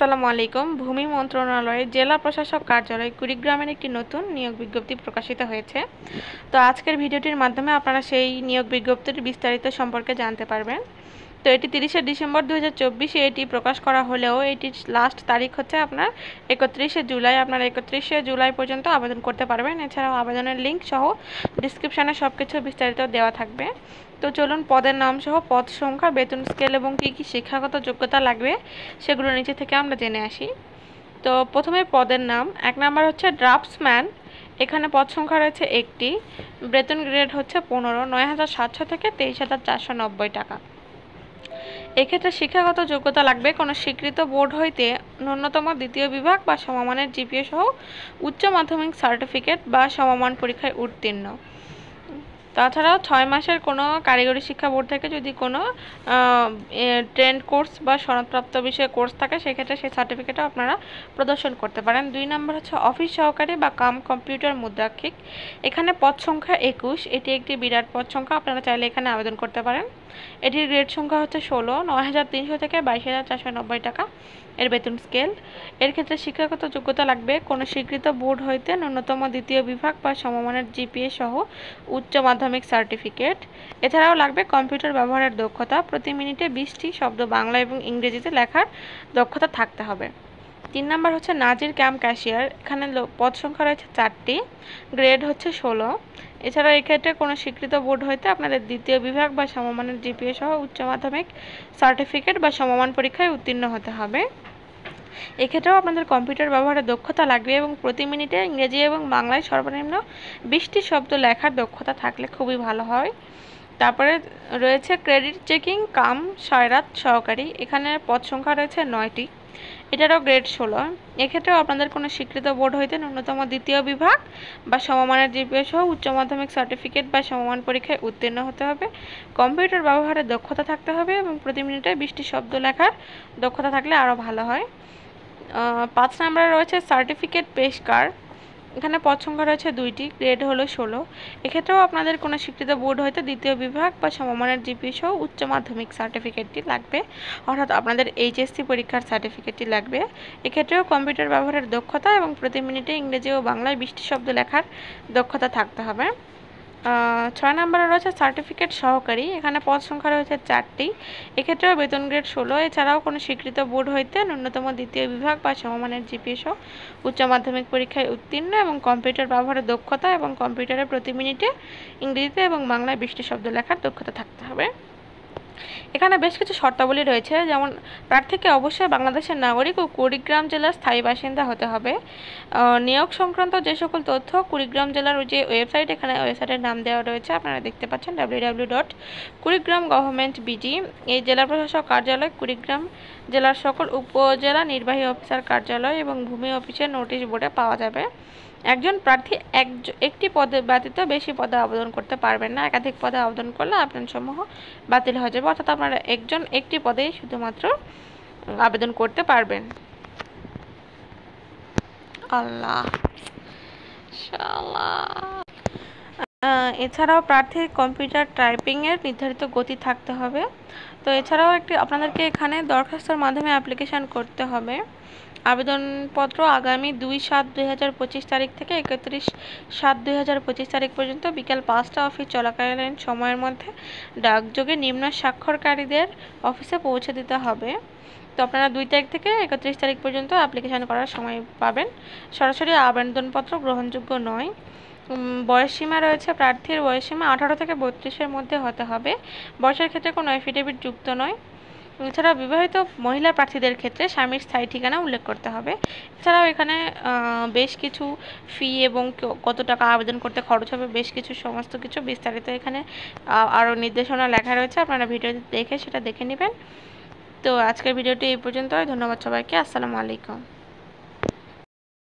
আসসালামু আলাইকুম। ভূমি মন্ত্রণালয়ের জেলা প্রশাসক কার্যালয় কুড়িগ্রামের একটি নতুন নিয়োগ বিজ্ঞপ্তি প্রকাশিত হয়েছে। তো আজকের ভিডিওটির মাধ্যমে আপনারা সেই নিয়োগ বিজ্ঞপ্তির বিস্তারিত সম্পর্কে জানতে পারবেন। তো এটি 30শে ডিসেম্বর 2024 এটি প্রকাশ করা হলেও এটির লাস্ট তারিখ হচ্ছে আপনার 31শে জুলাই। আপনারা 31শে জুলাই পর্যন্ত আবেদন করতে পারবেন। এছাড়াও আবেদনের লিঙ্ক সহ ডিসক্রিপশানে সব কিছু বিস্তারিত দেওয়া থাকবে। তো চলুন পদের নাম সহ পদ সংখ্যা, বেতন স্কেল এবং কী কী শিক্ষাগত যোগ্যতা লাগবে সেগুলো নিচে থেকে আমরা জেনে আসি। তো প্রথমে পদের নাম, 1 নাম্বার হচ্ছে ড্রাফটসম্যান। এখানে পদ সংখ্যা রয়েছে একটি, বেতন গ্রেড হচ্ছে 15, 9700 থেকে 23490 টাকা। এক্ষেত্রে শিক্ষাগত যোগ্যতা লাগবে কোনো স্বীকৃত বোর্ড হইতে ন্যূনতম দ্বিতীয় বিভাগ বা সমমানের জিপিএ সহ উচ্চ মাধ্যমিক সার্টিফিকেট বা সমমান পরীক্ষায় উত্তীর্ণ। তাছাড়াও 6 মাসের কোনো কারিগরি শিক্ষা বোর্ড থেকে যদি কোনো ট্রেন্ড কোর্স বা সনদপ্রাপ্ত বিষয়ে কোর্স থাকে সেক্ষেত্রে সেই সার্টিফিকেটও আপনারা প্রদর্শন করতে পারেন। 2 নম্বর হচ্ছে অফিস সহকারী বা কম্পিউটার মুদ্রাক্ষিক। এখানে পদ সংখ্যা 21, এটি একটি বিরাট পদ সংখ্যা, আপনারা চাইলে এখানে আবেদন করতে পারেন। এটির গ্রেড সংখ্যা হচ্ছে 16, 9300 থেকে 22490 টাকা এর বেতন স্কেল। এর ক্ষেত্রে শিক্ষাগত যোগ্যতা লাগবে কোনো স্বীকৃত বোর্ড হইতে ন্যূনতম দ্বিতীয় বিভাগ বা সমমানের জিপিএ সহ উচ্চ মাধ্যমিক সার্টিফিকেট। এছাড়াও লাগবে কম্পিউটার ব্যবহারের দক্ষতা, প্রতি মিনিটে 20টি শব্দ বাংলা এবং ইংরেজিতে লেখার দক্ষতা থাকতে হবে। 3 নাম্বার হচ্ছে নাজির ক্যাম্প ক্যাশিয়ার। এখানে পদ সংখ্যা রয়েছে 4টি, গ্রেড হচ্ছে 16। এছাড়াও এক্ষেত্রে কোনো স্বীকৃত বোর্ড হইতে আপনাদের দ্বিতীয় বিভাগ বা সমমানের জিপিএ সহ উচ্চ মাধ্যমিক সার্টিফিকেট বা সমমান পরীক্ষায় উত্তীর্ণ হতে হবে। এক্ষেত্রেও আপনাদের কম্পিউটার ব্যবহারের দক্ষতা লাগবে এবং প্রতি মিনিটে ইংরেজি এবং বাংলায় সর্বনিম্ন 20টি শব্দ লেখার দক্ষতা থাকলে খুবই ভালো হয়। তারপরে রয়েছে ক্রেডিট চেকিং কাম সয়রাত সহকারী। এখানে পদ সংখ্যা রয়েছে 9টি, এটারও গ্রেড 16। এক্ষেত্রেও আপনাদের কোনো স্বীকৃত বোর্ড হইতে ন্যূনতম দ্বিতীয় বিভাগ বা সমমানের জিপিএ সহ উচ্চ মাধ্যমিক সার্টিফিকেট বা সমমান পরীক্ষায় উত্তীর্ণ হতে হবে। কম্পিউটার ব্যবহারের দক্ষতা থাকতে হবে এবং প্রতি মিনিটে 20টি শব্দ লেখার দক্ষতা থাকলে আরও ভালো হয়। 5 নম্বরে রয়েছে সার্টিফিকেট পেশকার। এখানে পদ সংখ্যা রয়েছে 2টি, গ্রেড হলো 16। এক্ষেত্রেও আপনাদের কোনো স্বীকৃত বোর্ড হইতে দ্বিতীয় বিভাগ বা সমমানের জিপিএ সহ উচ্চ মাধ্যমিক সার্টিফিকেটটি লাগবে, অর্থাৎ আপনাদের এইচএসসি পরীক্ষার সার্টিফিকেটটি লাগবে। এক্ষেত্রেও কম্পিউটার ব্যবহারের দক্ষতা এবং প্রতি মিনিটে ইংরেজি ও বাংলায় 20টি শব্দ লেখার দক্ষতা থাকতে হবে। 6 নম্বরে রয়েছে সার্টিফিকেট সহকারী। এখানে পদ সংখ্যা রয়েছে 4টি, এক্ষেত্রেও বেতন গ্রেড 16। এছাড়াও কোনো স্বীকৃত বোর্ড হইতে ন্যূনতম দ্বিতীয় বিভাগ বা সমমানের জিপিএ সহ উচ্চ মাধ্যমিক পরীক্ষায় উত্তীর্ণ এবং কম্পিউটার ব্যবহারের দক্ষতা এবং কম্পিউটারে প্রতি মিনিটে ইংরেজিতে এবং বাংলায় 20টি শব্দ লেখার দক্ষতা থাকতে হবে। এখানে বেশ কিছু শর্তাবলী রয়েছে, যেমন প্রার্থীকে অবশ্যই বাংলাদেশের নাগরিক ও কুড়িগ্রাম জেলার স্থায়ী বাসিন্দা হতে হবে। নিয়োগ সংক্রান্ত যে সকল তথ্য কুড়িগ্রাম জেলার যে ওয়েবসাইট, এখানে ওয়েবসাইটের নাম দেওয়া রয়েছে, আপনারা দেখতে পাচ্ছেন www.kurigram.government.bg। এই জেলা প্রশাসক কার্যালয় কুড়িগ্রাম জেলার সকল উপজেলা নির্বাহী অফিসার কার্যালয় এবং ভূমি অফিসের নোটিশ বোর্ডে পাওয়া যাবে। একজন প্রার্থী একটি পদে ব্যতীত বেশি পদে আবেদন করতে পারবেন না। একাধিক পদে আবেদন করলে আবেদনসমূহ বাতিল হয়ে যাবে, অর্থাৎ আপনারা একটি পদেই শুধুমাত্র আবেদন করতে পারবেন। আল্লাহ এছাড়াও প্রার্থীর কম্পিউটার টাইপিংয়ের নির্ধারিত গতি থাকতে হবে। তো এছাড়াও আপনাদেরকে এখানে দরখাস্তর মাধ্যমে অ্যাপ্লিকেশান করতে হবে। আবেদনপত্র আগামী 2/7/2025 তারিখ থেকে 31/7/2025 তারিখ পর্যন্ত বিকেল 5টা অফিস চলাকালীন সময়ের মধ্যে ডাকযোগে নিম্ন স্বাক্ষরকারীদের অফিসে পৌঁছে দিতে হবে। তো আপনারা 2 তারিখ থেকে 31 তারিখ পর্যন্ত অ্যাপ্লিকেশান করার সময় পাবেন। সরাসরি আবেদনপত্র গ্রহণযোগ্য নয়। বয়সসীমা রয়েছে, প্রার্থীর বয়সসীমা 18 থেকে 32-এর মধ্যে হতে হবে। বয়সের ক্ষেত্রে কোনো এফিডেভিট যুক্ত নয়। এছাড়াও বিবাহিত মহিলা প্রার্থীদের ক্ষেত্রে স্বামীর স্থায়ী ঠিকানা উল্লেখ করতে হবে। এছাড়াও এখানে বেশ কিছু ফি এবং কত টাকা আবেদন করতে খরচ হবে, বেশ কিছু সমস্ত কিছু বিস্তারিত এখানে আরও নির্দেশনা লেখা রয়েছে, আপনারা ভিডিওটি দেখে সেটা দেখে নেবেন। তো আজকের ভিডিওটি এই পর্যন্তই। ধন্যবাদ সবাইকে। আসসালামু আলাইকুম।